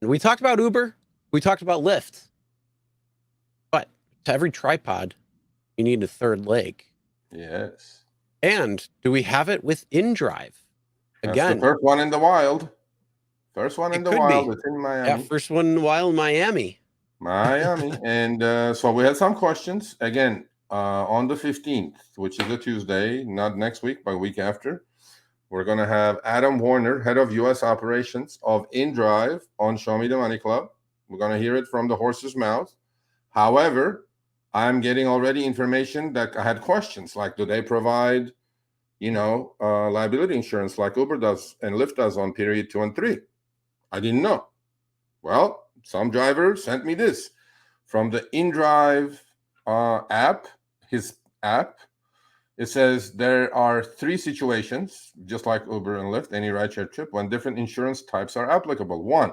We talked about Uber. We talked about Lyft. But to every tripod, you need a third leg. Yes. And do we have it with InDrive? That's Again, the first one in the wild. First one in the wild. It's in Miami. Yeah, first one in the wild in Miami. Miami. And so we had some questions. Again, on the 15th, which is a Tuesday, not next week, but week after, we're going to have Adam Warner, head of U.S. operations of InDrive on Show Me the Money Club. We're going to hear it from the horse's mouth. However, I'm getting already information that I had questions like, do they provide, liability insurance like Uber does and Lyft does on period 2 and 3? I didn't know. Well, some driver sent me this from the InDrive app, his app. It says there are 3 situations, just like Uber and Lyft, any rideshare trip, when different insurance types are applicable. 1,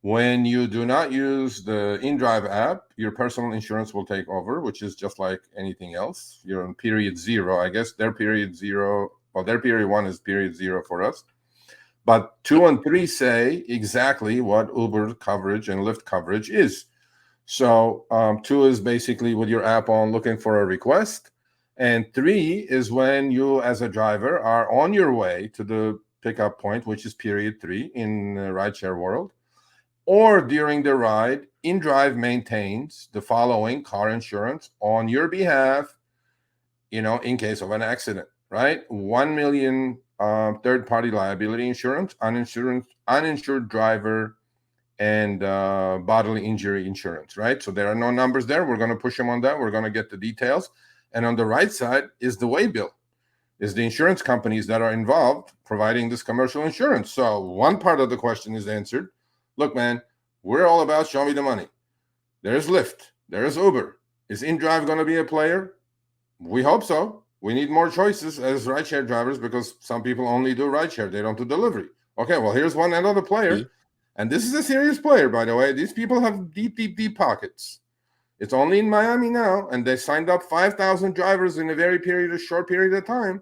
when you do not use the InDrive app, your personal insurance will take over, which is just like anything else. You're on period 0. I guess their period 0, well, their period 1 is period 0 for us. But 2 and 3 say exactly what Uber coverage and Lyft coverage is. So 2 is basically with your app on looking for a request. And 3 is when you, as a driver, are on your way to the pickup point, which is period 3 in the rideshare world. Or during the ride, InDrive maintains the following car insurance on your behalf, in case of an accident, right? 1 million third-party liability insurance, uninsured driver, and bodily injury insurance, right? So there are no numbers there. We're going to push them on that. We're going to get the details. And on the right side is the way bill, is the insurance companies that are involved providing this commercial insurance. So one part of the question is answered. Look, man, we're all about show me the money. There's Lyft. There's Uber. Is InDrive going to be a player? We hope so. We need more choices as rideshare drivers because some people only do rideshare. They don't do delivery. Okay, well, here's another player. And this is a serious player, by the way. These people have deep pockets. It's only in Miami now, and they signed up 5,000 drivers in a short period of time.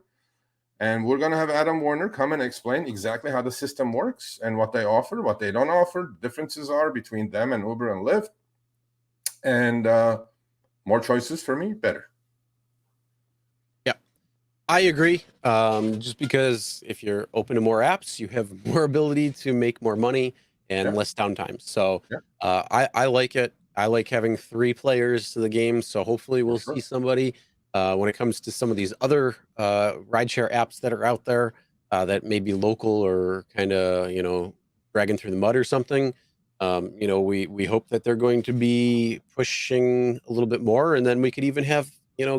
And we're going to have Adam Warner come and explain exactly how the system works and what they offer, what they don't offer, differences are between them and Uber and Lyft. And more choices for me, better. Yeah, I agree. Just because if you're open to more apps, you have more ability to make more money and less downtime. So I like it. I like having 3 players to the game. So hopefully we'll see somebody when it comes to some of these other rideshare apps that are out there that may be local or kind of, dragging through the mud or something. We hope that they're going to be pushing a little bit more, and then we could even have,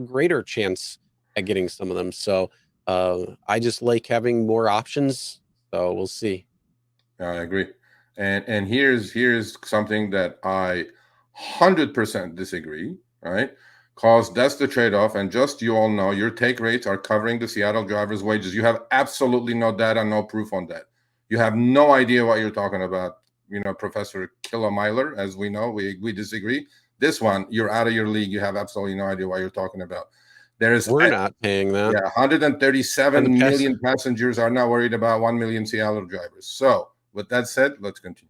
greater chance at getting some of them. So I just like having more options. So we'll see. I agree. And here's something that I 100% disagree, right? Because that's the trade-off. And just you all know, your take rates are covering the Seattle drivers' wages. You have absolutely no data, no proof on that. You have no idea what you're talking about. Professor Killameiler, as we know, we disagree. This one, you're out of your league. You have absolutely no idea what you're talking about. We're not paying that. Yeah, 137 million passengers are not worried about 1 million Seattle drivers. So with that said, let's continue.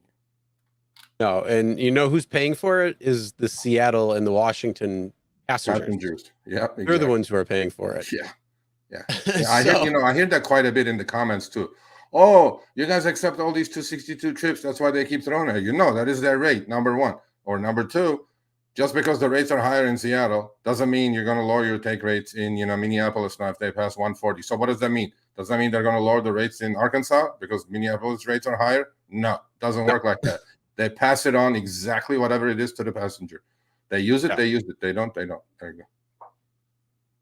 No, and who's paying for it is the Seattle and the Washington passengers. Yeah, exactly. They're the ones who are paying for it. Yeah. I hear that quite a bit in the comments too. Oh, you guys accept all these 262 trips. That's why they keep throwing it. That is their rate, number 1. Or number 2, just because the rates are higher in Seattle doesn't mean you're going to lower your take rates in, Minneapolis now if they pass 140. So what does that mean? Does that mean they're going to lower the rates in Arkansas because Minneapolis rates are higher? No, doesn't work like that. They pass it on exactly whatever it is to the passenger. They use it, they use it. They don't, they don't. There you go.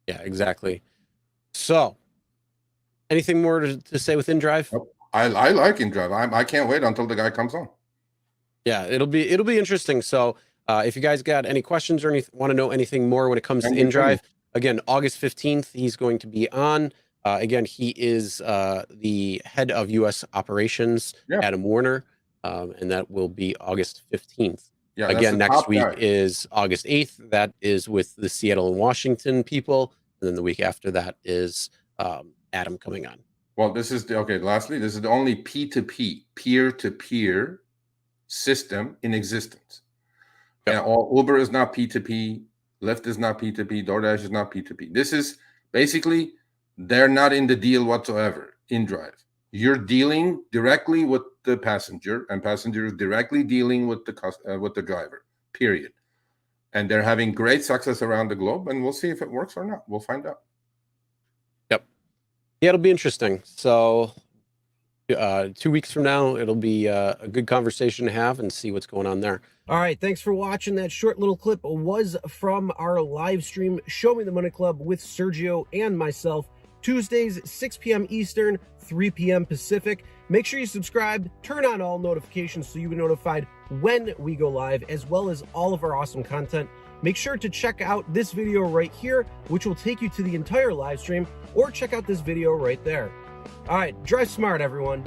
Yeah, exactly. So, anything more to say with InDrive? I like InDrive. I can't wait until the guy comes on. Yeah, it'll be interesting. So, if you guys got any questions or want to know anything more when it comes to InDrive, again, August 15th, he's going to be on. Again, he is the head of U.S. operations, Adam Warner, and that will be August 15th. Yeah, again, next week is August 8th. That is with the Seattle and Washington people. And then the week after that is Adam coming on. Well, this is lastly, this is the only P2P, peer-to-peer system in existence. Yep. And Uber is not P2P, Lyft is not P2P, Doordash is not P2P. This is basically, they're not in the deal whatsoever. InDrive, you're dealing directly with the passenger, and passenger is directly dealing with the driver. Period. And they're having great success around the globe, and we'll see if it works or not. We'll find out. Yep. Yeah, it'll be interesting. So 2 weeks from now, it'll be a good conversation to have and see what's going on there. All right, thanks for watching. That short little clip was from our live stream, Show Me the Money Club with Sergio and myself, Tuesdays, 6 p.m. Eastern, 3 p.m. Pacific. Make sure you subscribe, turn on all notifications so you'll be notified when we go live, as well as all of our awesome content. Make sure to check out this video right here, which will take you to the entire live stream, or check out this video right there. All right, drive smart, everyone.